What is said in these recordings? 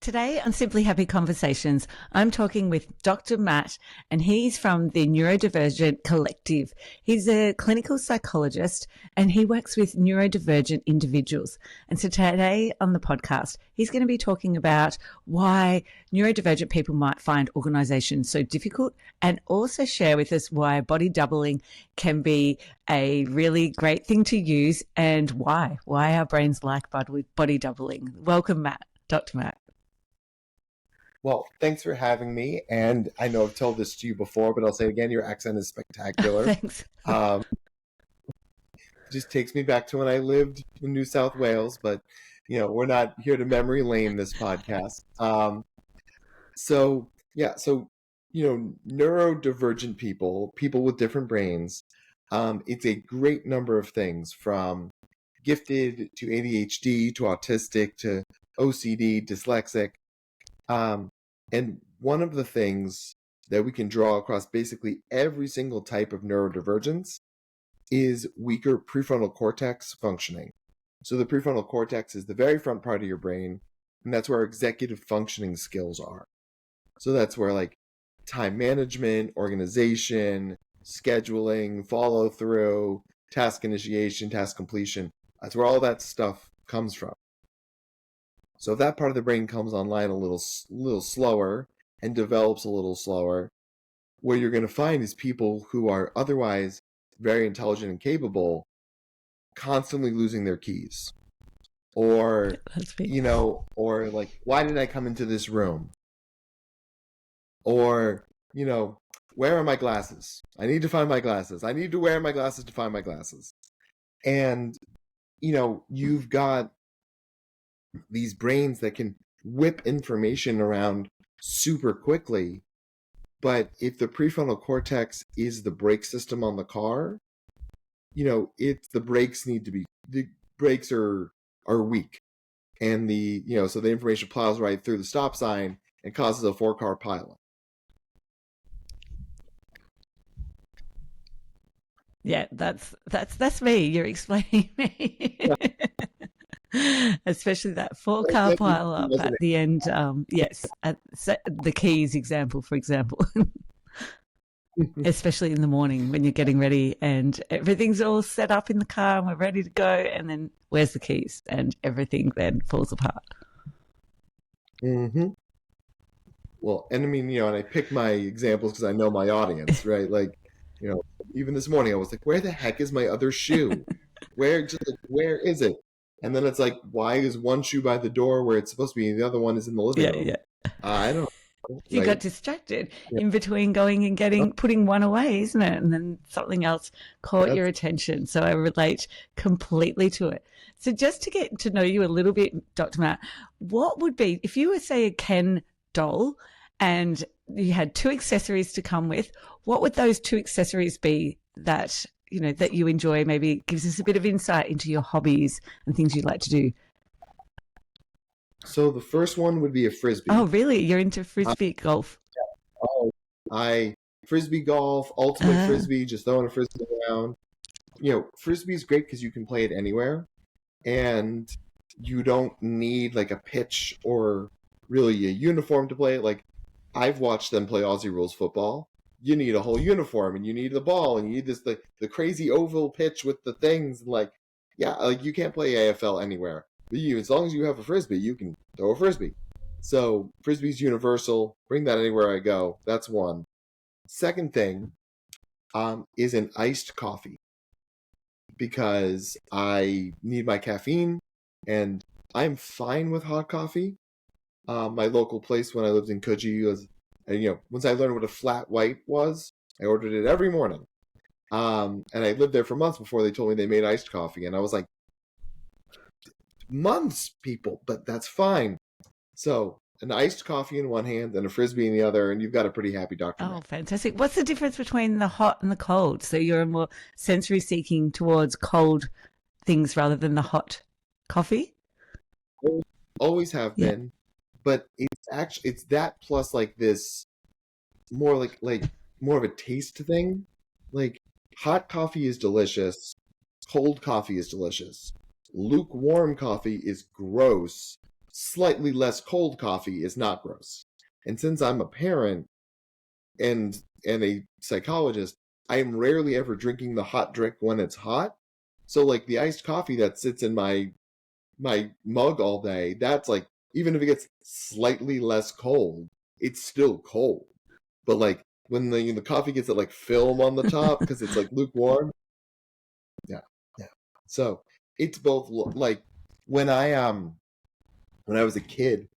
Today on Simply Happy Conversations, I'm talking with Dr. Matt, and he's from the Neurodivergent Collective. He's a clinical psychologist and he works with neurodivergent individuals. And so today on the podcast, he's going to be talking about why neurodivergent people might find organisation so difficult, and also share with us why body doubling can be a really great thing to use and why our brains like body doubling. Welcome, Matt. Dr. Matt. Well, thanks for having me. And I know I've told this to you before, but I'll say again, your accent is spectacular. Thanks. Just takes me back to when I lived in New South Wales, but we're not here to memory lane this podcast. Neurodivergent people with different brains, it's a great number of things, from gifted to ADHD to autistic to OCD, dyslexic. And one of the things that we can draw across basically every single type of neurodivergence is weaker prefrontal cortex functioning. So the prefrontal cortex is the very front part of your brain, and that's where executive functioning skills are. So that's where like time management, organization, scheduling, follow through, task initiation, task completion, that's where all that stuff comes from. So if that part of the brain comes online a little slower and develops a little slower, what you're going to find is people who are otherwise very intelligent and capable constantly losing their keys. Or, or like, why did I come into this room? Or, where are my glasses? I need to find my glasses. I need to wear my glasses to find my glasses. And, you've got these brains that can whip information around super quickly. But if the prefrontal cortex is the brake system on the car, the brakes are weak. And so the information plows right through the stop sign and causes a 4-car pileup. Yeah, that's me. You're explaining me. Especially that 4-car pile up at the end. Yes, the keys example, for example. Especially in the morning when you're getting ready and everything's all set up in the car and we're ready to go, and then where's the keys? And everything then falls apart. Mm-hmm. Well, and I mean, and I pick my examples because I know my audience, right? Like, even this morning I was like, where the heck is my other shoe? Where is it? And then it's like, why is one shoe by the door where it's supposed to be and the other one is in the living room? Yeah. I don't know. You got distracted in between going and putting one away, isn't it? And then something else caught your attention. So I relate completely to it. So just to get to know you a little bit, Dr. Matt, what would be, if you were, say, a Ken doll and you had 2 accessories to come with, what would those 2 accessories be that that you enjoy? Maybe gives us a bit of insight into your hobbies and things you like to do. So the first one would be a Frisbee. Oh, really? You're into Frisbee golf? I Frisbee golf, ultimate Frisbee, just throwing a Frisbee around. Frisbee is great because you can play it anywhere and you don't need like a pitch or really a uniform to play it. Like, I've watched them play Aussie rules football. You need a whole uniform and you need the ball and you need this the crazy oval pitch with the things. Like, you can't play AFL anywhere. But as long as you have a Frisbee, you can throw a Frisbee. So Frisbee's universal. Bring that anywhere I go. That's one. Second thing is an iced coffee, because I need my caffeine and I'm fine with hot coffee. My local place when I lived in Coogee was, once I learned what a flat white was, I ordered it every morning. And I lived there for months before they told me they made iced coffee. And I was like, months, people, but that's fine. So an iced coffee in one hand and a Frisbee in the other, and you've got a pretty happy Dr. Oh, Matt. fantastic. What's the difference between the hot and the cold? So you're more sensory seeking towards cold things rather than the hot coffee? Always have been. But it's that plus like this more like more of a taste thing. Like, hot coffee is delicious, cold coffee is delicious. Lukewarm coffee is gross. slightly less cold coffee is not gross. And since I'm a parent and a psychologist, I am rarely ever drinking the hot drink when it's hot. So like the iced coffee that sits in my mug all day, that's like, even if it gets slightly less cold, it's still cold. But like when the coffee gets that like film on the top because it's like lukewarm, yeah, yeah. So it's both like when when I was a kid,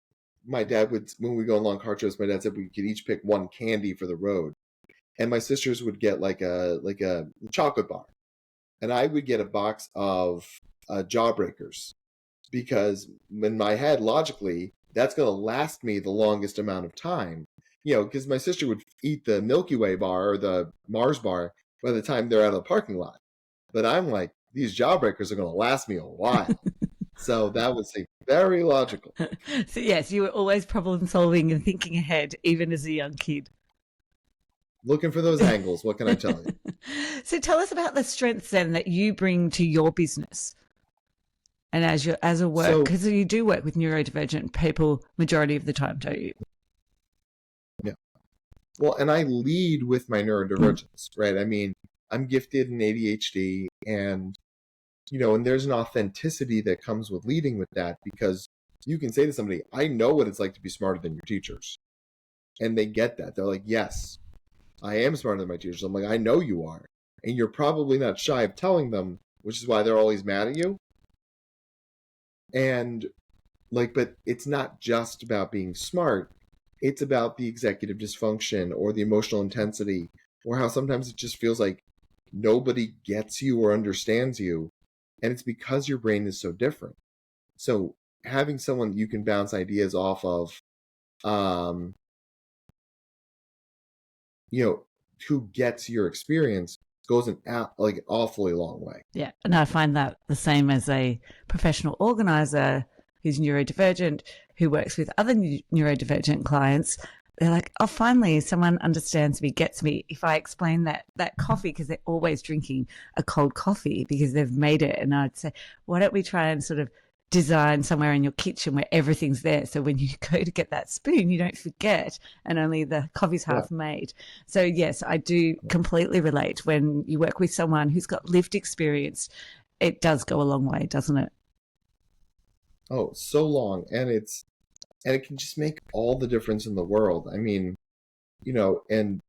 my dad would, when we go on long car trips, my dad said we could each pick one candy for the road, and my sisters would get like a chocolate bar, and I would get a box of Jawbreakers, because in my head, logically, that's going to last me the longest amount of time. You know, because my sister would eat the Milky Way bar or the Mars bar by the time they're out of the parking lot. But I'm like, these Jawbreakers are going to last me a while. So that was very logical. So yes, you were always problem solving and thinking ahead, even as a young kid. Looking for those angles, what can I tell you? So tell us about the strengths then that you bring to your business and as a work, because you do work with neurodivergent people majority of the time, don't you? Yeah. Well, and I lead with my neurodivergence, right? I mean, I'm gifted in ADHD, and and there's an authenticity that comes with leading with that, because you can say to somebody, I know what it's like to be smarter than your teachers. And they get that. They're like, yes, I am smarter than my teachers. I'm like, I know you are. And you're probably not shy of telling them, which is why they're always mad at you. And like, but it's not just about being smart. It's about the executive dysfunction or the emotional intensity, or how sometimes it just feels like nobody gets you or understands you. And it's because your brain is so different. So having someone you can bounce ideas off of, who gets your experience, goes an awfully long way. Yeah, and I find that the same as a professional organizer who's neurodivergent, who works with other neurodivergent clients. They're like, oh, finally, someone understands me, gets me. If I explain that coffee, because they're always drinking a cold coffee because they've made it. And I'd say, why don't we try and sort of design somewhere in your kitchen where everything's there, so when you go to get that spoon, you don't forget, and only the coffee's half made. So yes, I do completely relate. When you work with someone who's got lived experience, it does go a long way, doesn't it? Oh, so long. And it can just make all the difference in the world. I mean, and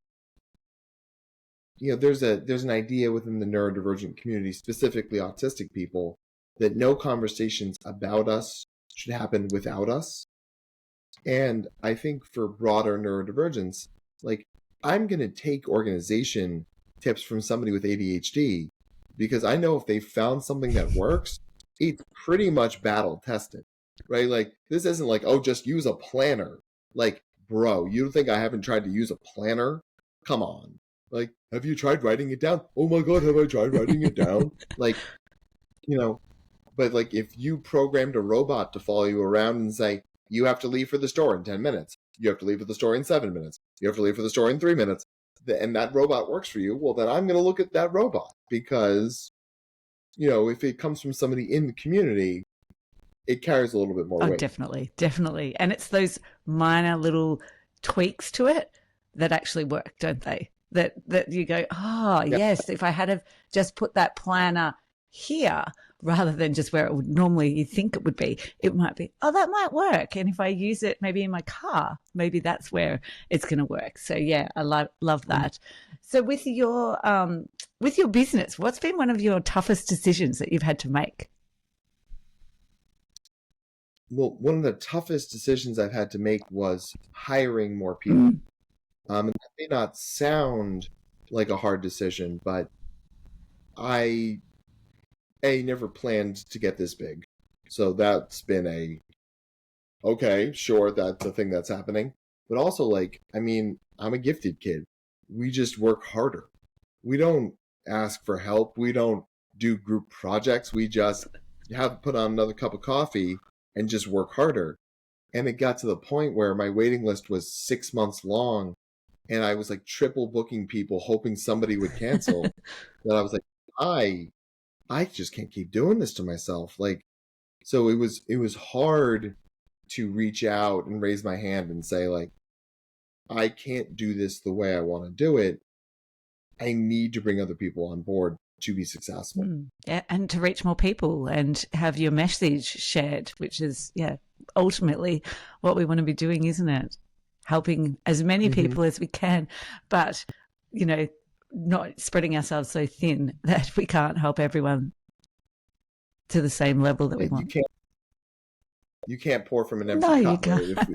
there's an idea within the neurodivergent community, specifically autistic people, that no conversations about us should happen without us. And I think for broader neurodivergence, like, I'm going to take organization tips from somebody with ADHD, because I know if they found something that works, it's pretty much battle tested, right? Like, this isn't like, oh, just use a planner. Like, bro, you think I haven't tried to use a planner? Come on. Like, have you tried writing it down? Oh my God, have I tried writing it down? Like, but like, if you programmed a robot to follow you around and say, you have to leave for the store in 10 minutes, you have to leave for the store in 7 minutes, you have to leave for the store in 3 minutes, and that robot works for you, well, then I'm going to look at that robot, because, if it comes from somebody in the community, it carries a little bit more weight. Definitely, definitely. And it's those minor little tweaks to it that actually work, don't they? That you go, yes, if I had have just put that planner here rather than just where it would normally you think it would be, it might be, oh, that might work. And if I use it maybe in my car, maybe that's where it's going to work. So yeah, I love that. So with your business, what's been one of your toughest decisions that you've had to make? Well, one of the toughest decisions I've had to make was hiring more people. And that may not sound like a hard decision, but I never planned to get this big. So that's been okay, sure, that's a thing that's happening. But also, like, I mean, I'm a gifted kid. We just work harder. We don't ask for help. We don't do group projects. We just have put on another cup of coffee and just work harder. And it got to the point where my waiting list was 6 months long, and I was like triple booking people, hoping somebody would cancel. That I was like, I just can't keep doing this to myself. Like, so it was hard to reach out and raise my hand and say, like, I can't do this the way I want to do it. I need to bring other people on board to be successful. Yeah, and to reach more people and have your message shared, which is, ultimately what we want to be doing, isn't it? Helping as many people as we can, but, not spreading ourselves so thin that we can't help everyone to the same level that we want. You can't pour from an empty No, cup. you can't. Right?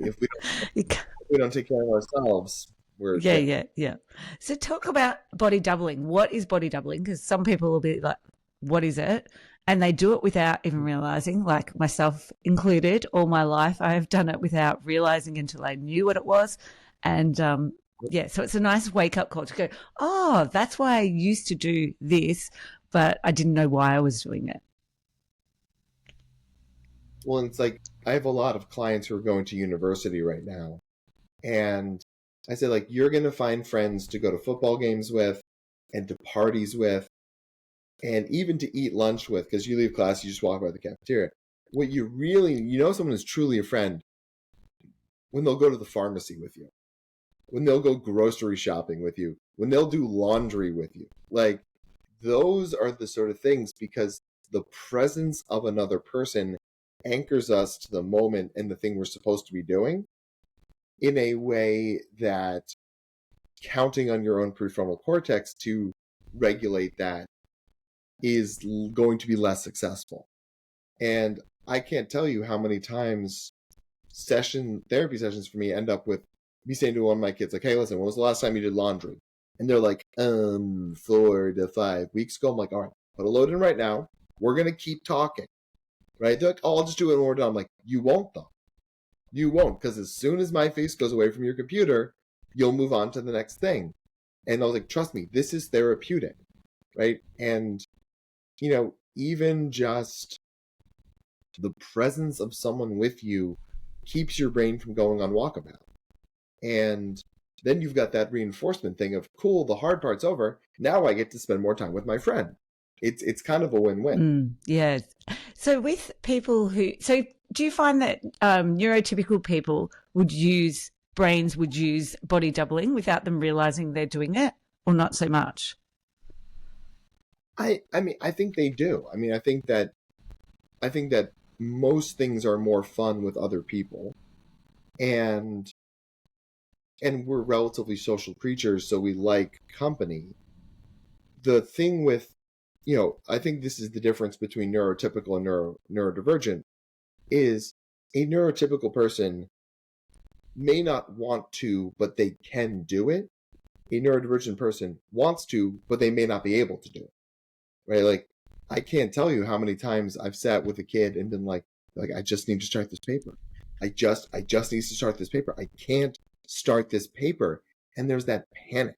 If we don't take care of ourselves, we're Yeah. So talk about body doubling. What is body doubling? Because some people will be like, what is it? And they do it without even realizing, like myself included. All my life, I have done it without realizing until I knew what it was. And so it's a nice wake up call to go, oh, that's why I used to do this, but I didn't know why I was doing it. Well, it's like I have a lot of clients who are going to university right now. And I say, like, you're going to find friends to go to football games with and to parties with and even to eat lunch with, because you leave class, you just walk by the cafeteria. What you someone is truly a friend when they'll go to the pharmacy with you, when they'll go grocery shopping with you, when they'll do laundry with you. Like, those are the sort of things, because the presence of another person anchors us to the moment and the thing we're supposed to be doing in a way that counting on your own prefrontal cortex to regulate that is going to be less successful. And I can't tell you how many times therapy sessions for me end up with me saying to one of my kids, like, hey, listen, when was the last time you did laundry? And they're like, 4 to 5 weeks ago. I'm like, all right, put a load in right now. We're going to keep talking. Right? They're like, oh, I'll just do it when we're done. I'm like, you won't, though. You won't, because as soon as my face goes away from your computer, you'll move on to the next thing. And I was like, trust me, this is therapeutic. Right? And, even just the presence of someone with you keeps your brain from going on walkabout. And then you've got that reinforcement thing of, cool, the hard part's over. Now I get to spend more time with my friend. It's kind of a win-win. Yeah. So with people do you find that neurotypical people would use body doubling without them realizing they're doing it, or not so much? I mean, I think they do. I mean, I think that most things are more fun with other people, and we're relatively social creatures, so we like company. The thing with, I think this is the difference between neurotypical and neurodivergent, is a neurotypical person may not want to, but they can do it. A neurodivergent person wants to, but they may not be able to do it. Right? Like, I can't tell you how many times I've sat with a kid and been like, I just need to start this paper. I just need to start this paper. I can't start this paper. And there's that panic,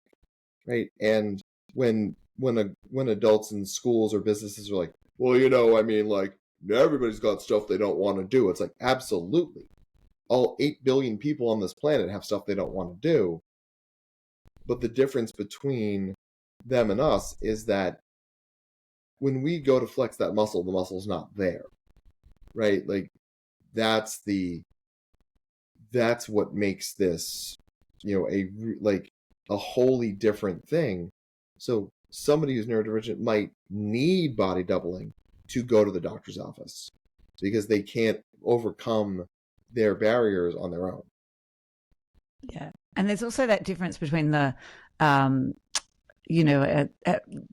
right? And when adults in schools or businesses are like, well, I mean, like, everybody's got stuff they don't want to do. It's like, absolutely. All 8 billion people on this planet have stuff they don't want to do. But the difference between them and us is that when we go to flex that muscle, the muscle's not there, right? Like, that's what makes this, a wholly different thing. So somebody who's neurodivergent might need body doubling to go to the doctor's office because they can't overcome their barriers on their own. Yeah. And there's also that difference between the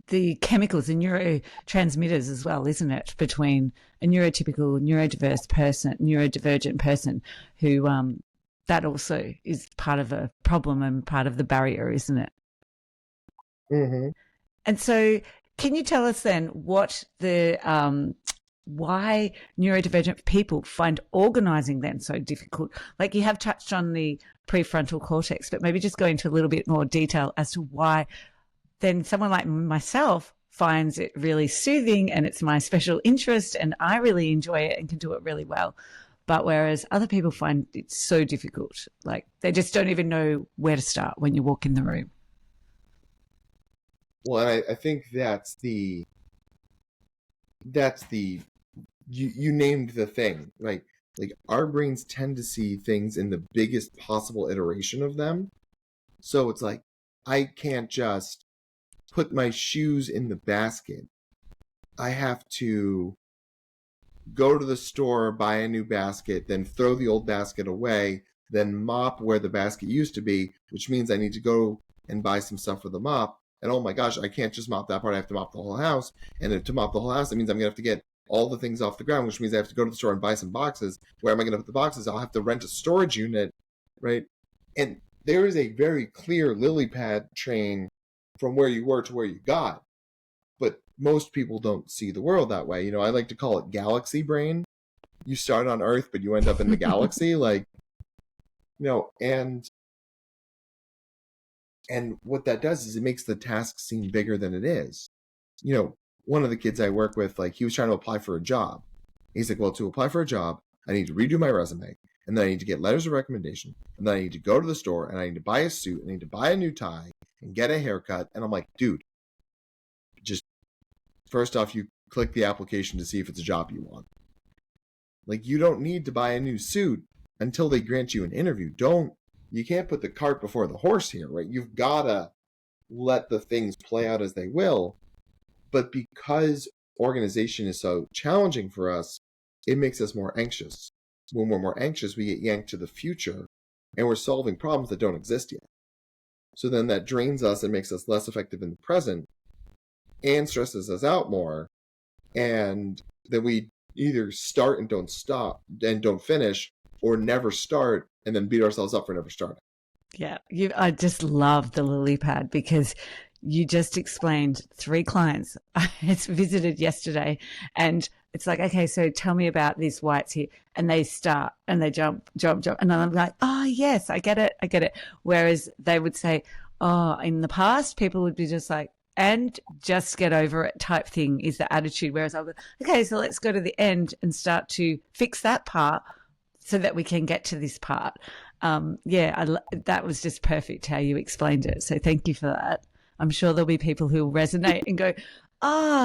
the chemicals and neurotransmitters as well, isn't it? Between a neurotypical, neurodivergent person who that also is part of a problem and part of the barrier, isn't it? Mm-hmm. And so can you tell us then what why neurodivergent people find organising then so difficult? Like, you have touched on the prefrontal cortex, but maybe just go into a little bit more detail as to why then someone like myself finds it really soothing and it's my special interest and I really enjoy it and can do it really well. But whereas other people find it so difficult, like they just don't even know where to start when you walk in the room. Well, and I think that's you named the thing, right? Like our brains tend to see things in the biggest possible iteration of them. So it's like, I can't just put my shoes in the basket. I have to go to the store, buy a new basket, then throw the old basket away, then mop where the basket used to be, which means I need to go and buy some stuff for the mop. And oh my gosh, I can't just mop that part. I have to mop the whole house. And to mop the whole house, it means I'm going to have to get all the things off the ground, which means I have to go to the store and buy some boxes. Where am I going to put the boxes? I'll have to rent a storage unit, right? And there is a very clear lily pad train from where you were to where you got. But most people don't see the world that way. I like to call it galaxy brain. You start on Earth, but you end up in the galaxy. And what that does is it makes the task seem bigger than it is. One of the kids I work with, he was trying to apply for a job. He's like, well, to apply for a job, I need to redo my resume, and then I need to get letters of recommendation, and then I need to go to the store, and I need to buy a suit, and I need to buy a new tie, and get a haircut. And I'm like, dude, just first off, you click the application to see if it's a job you want. You don't need to buy a new suit until they grant you an interview. You can't put the cart before the horse here, right? You've got to let the things play out as they will. But because organization is so challenging for us, it makes us more anxious. When we're more anxious, we get yanked to the future, and we're solving problems that don't exist yet. So then that drains us and makes us less effective in the present and stresses us out more. And then we either start and don't stop and don't finish, or never start and then beat ourselves up for never starting. Yeah, I just love the lily pad because you just explained 3 clients I visited yesterday, and it's like, okay, so tell me about these whites here. And they start and they jump. And I'm like, oh, yes, I get it. Whereas they would say, oh, in the past, people would be just like, and just get over it type thing is the attitude. Whereas I'll go, okay, so let's go to the end and start to fix that part so that we can get to this part. That was just perfect how you explained it. So thank you for that. I'm sure there'll be people who will resonate and go,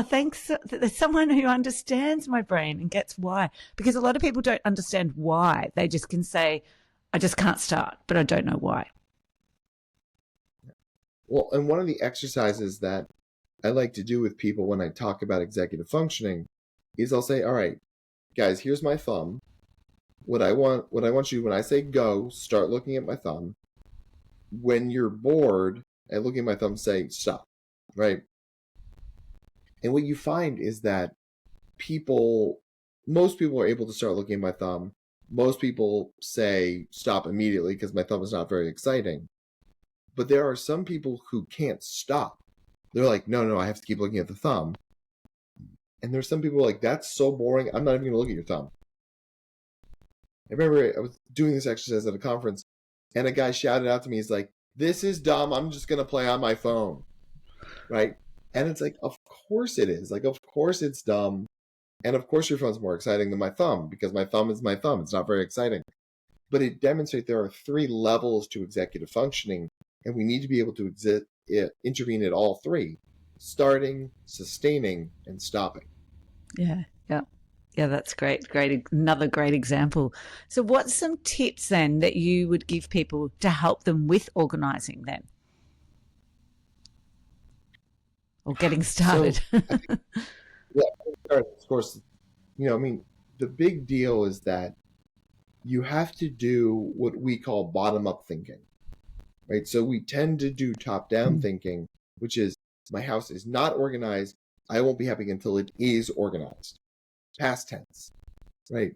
thanks. There's someone who understands my brain and gets why. Because a lot of people don't understand why. They just can say, I just can't start, but I don't know why. Well, and one of the exercises that I like to do with people when I talk about executive functioning is I'll say, all right, guys, here's my thumb. What I want you, when I say go, start looking at my thumb. When you're bored and looking at my thumb, say stop, right? And what you find is that most people are able to start looking at my thumb. Most people say stop immediately because my thumb is not very exciting. But there are some people who can't stop. They're like, no, I have to keep looking at the thumb. And there's some people who are like, that's so boring, I'm not even going to look at your thumb. I remember I was doing this exercise at a conference, and a guy shouted out to me, he's like, this is dumb, I'm just going to play on my phone, right? And it's like, of course it is. Of course it's dumb. And of course your phone's more exciting than my thumb, because my thumb is my thumb. It's not very exciting. But it demonstrates there are 3 levels to executive functioning, and we need to be able to intervene at all 3, starting, sustaining, and stopping. Yeah, that's great. Another great example. So what's some tips then that you would give people to help them with organising then? Or getting started? Of course, the big deal is that you have to do what we call bottom-up thinking, right? So we tend to do top-down thinking, which is, my house is not organized, I won't be happy until it is organized. Past tense, right?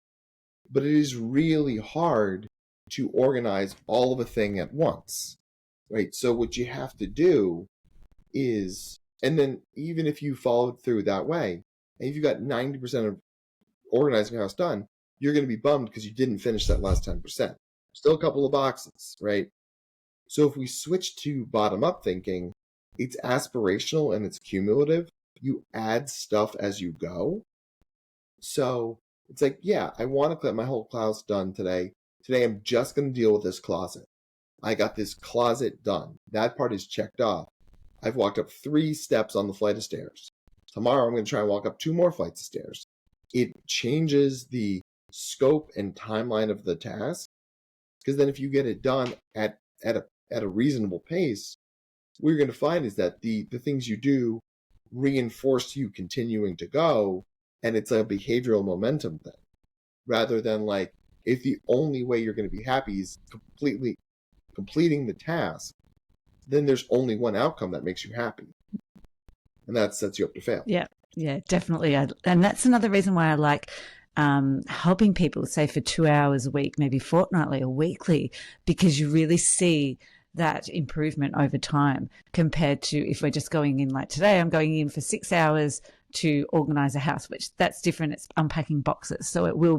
But it is really hard to organize all of a thing at once, right? So what you have to do is, and then even if you followed through that way, and if you got 90% of organizing your house done, you're going to be bummed because you didn't finish that last 10%. Still a couple of boxes, right? So if we switch to bottom-up thinking, it's aspirational and it's cumulative. You add stuff as you go. So it's like, yeah, I want to get my whole closet done today. Today I'm just going to deal with this closet. I got this closet done. That part is checked off. I've walked up 3 steps on the flight of stairs. Tomorrow I'm going to try and walk up 2 more flights of stairs. It changes the scope and timeline of the task. Because then if you get it done at a reasonable pace, what you're going to find is that the things you do reinforce you continuing to go, and it's a behavioral momentum thing, rather than like, if the only way you're going to be happy is completely completing the task, then there's only one outcome that makes you happy, and that sets you up to fail. Yeah, definitely. And that's another reason why I like helping people, say, for 2 hours a week, maybe fortnightly or weekly, because you really see that improvement over time compared to if we're just going in like today. I'm going in for 6 hours to organize a house, which that's different. It's unpacking boxes. So we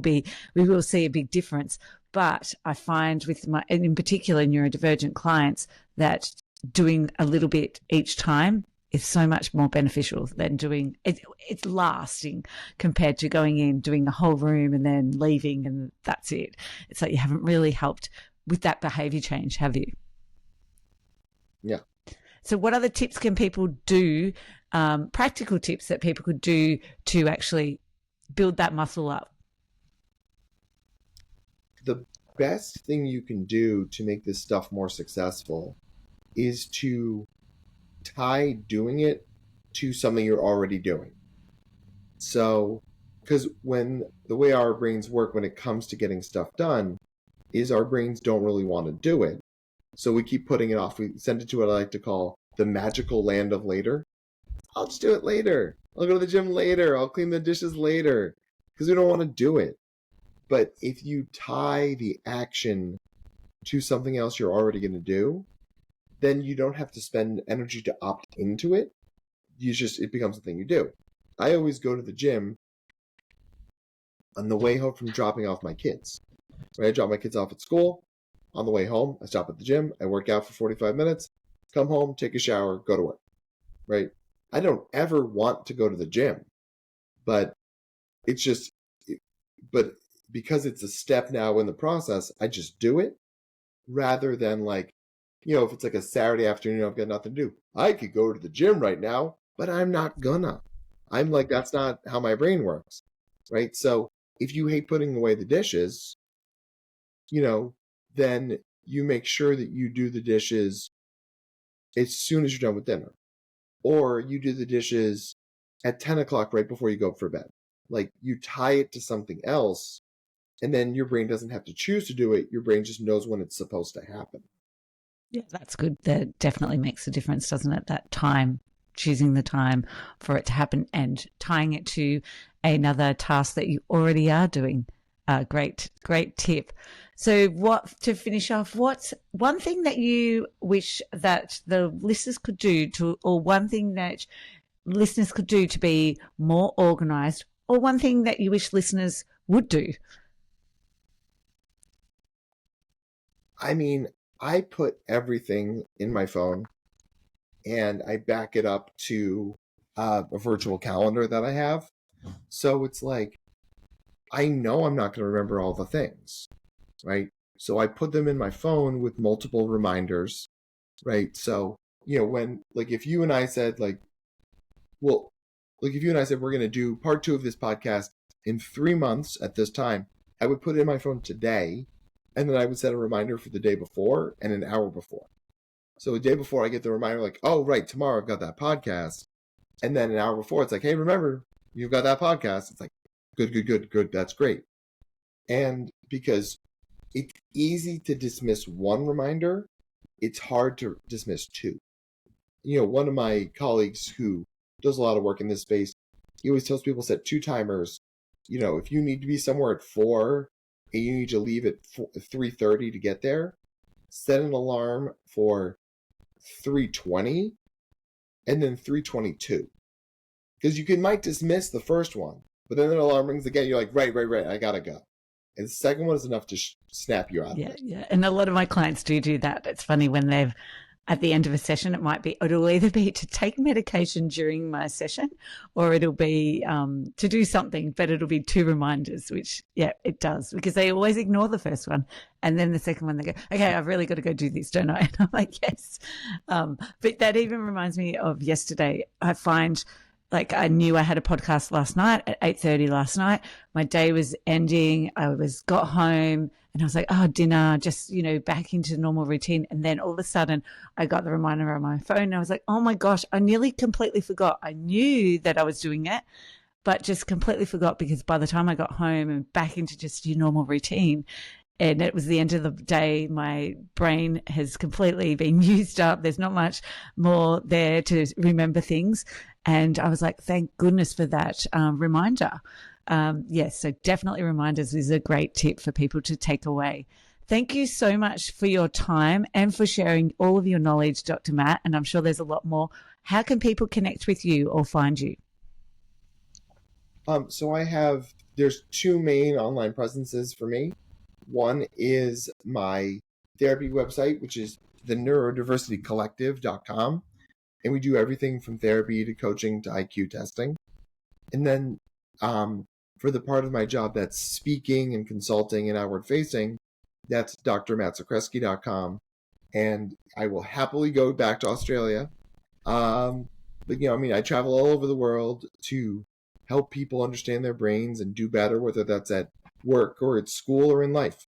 will see a big difference. But I find with and in particular, neurodivergent clients, that doing a little bit each time is so much more beneficial than doing it. It's lasting compared to going in, doing a whole room and then leaving and that's it. It's like you haven't really helped with that behavior change, have you? Yeah. So what other tips can people do, practical tips that people could do to actually build that muscle up? The best thing you can do to make this stuff more successful is to tie doing it to something you're already doing. So, because when the way our brains work when it comes to getting stuff done is our brains don't really want to do it. So we keep putting it off. We send it to what I like to call the magical land of later. I'll just do it later. I'll go to the gym later. I'll clean the dishes later, because we don't want to do it. But if you tie the action to something else you're already going to do, then you don't have to spend energy to opt into it. It becomes a thing you do. I always go to the gym on the way home from dropping off my kids. Right? I drop my kids off at school. On the way home, I stop at the gym. I work out for 45 minutes, come home, take a shower, go to work. Right? I don't ever want to go to the gym, but but because it's a step now in the process, I just do it rather than like, if it's like a Saturday afternoon, I've got nothing to do. I could go to the gym right now, but I'm not gonna. I'm like, that's not how my brain works, right? So if you hate putting away the dishes, then you make sure that you do the dishes as soon as you're done with dinner. Or you do the dishes at 10 o'clock right before you go for bed. Like, you tie it to something else, and then your brain doesn't have to choose to do it. Your brain just knows when it's supposed to happen. Yeah, that's good. That definitely makes a difference, doesn't it? That time, choosing the time for it to happen and tying it to another task that you already are doing. Great tip. So to finish off, what's one thing that you wish that the listeners could do or one thing that listeners could do to be more organized, or one thing that you wish listeners would do? I mean, I put everything in my phone and I back it up to a virtual calendar that I have. So it's like, I know I'm not going to remember all the things, right? So I put them in my phone with multiple reminders, right? So, when, like, if you and I said, like, well, like, if you and I said we're going to do part 2 of this podcast in 3 months at this time, I would put it in my phone today, and then I would set a reminder for the day before and an hour before. So the day before I get the reminder, like, oh, right, tomorrow I've got that podcast. And then an hour before, it's like, hey, remember, you've got that podcast. It's like, good. That's great. And because it's easy to dismiss one reminder, it's hard to dismiss 2. One of my colleagues who does a lot of work in this space, he always tells people set 2 timers. If you need to be somewhere at 4 and you need to leave at 3:30 to get there, set an alarm for 3:20 and then 3:22. Because you might dismiss the first one, but then the alarm rings again. You're like, right, I gotta go. And the second one is enough to snap you out of it. Yeah. And a lot of my clients do that. It's funny when they've, at the end of a session, it'll either be to take medication during my session, or it'll be to do something, but it'll be 2 reminders, which, yeah, it does, because they always ignore the first one. And then the second one, they go, okay, I've really got to go do this, don't I? And I'm like, yes. But that even reminds me of yesterday. I find Like I knew I had a podcast last night at 8:30 last night. My day was ending. Got home and I was like, oh, dinner, just, back into normal routine. And then all of a sudden I got the reminder on my phone and I was like, oh my gosh, I nearly completely forgot. I knew that I was doing it, but just completely forgot because by the time I got home and back into just your normal routine, and it was the end of the day, my brain has completely been used up. There's not much more there to remember things. And I was like, thank goodness for that reminder. Yes, so definitely reminders is a great tip for people to take away. Thank you so much for your time and for sharing all of your knowledge, Dr. Matt. And I'm sure there's a lot more. How can people connect with you or find you? So there's two main online presences for me. One is my therapy website, which is the Neurodiversity Collective.com. And we do everything from therapy to coaching to IQ testing. And then for the part of my job that's speaking and consulting and outward facing, that's drmattzakreski.com. And I will happily go back to Australia. But, I travel all over the world to help people understand their brains and do better, whether that's at work or at school or in life.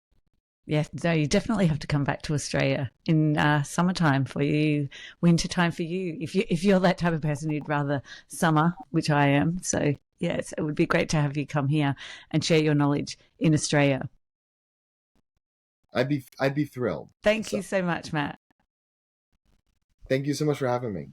Yeah, so you definitely have to come back to Australia in summertime for you, winter time for you. If you're that type of person who'd rather summer, which I am, so yes, it would be great to have you come here and share your knowledge in Australia. I'd be thrilled. Thank you so much, Matt. Thank you so much for having me.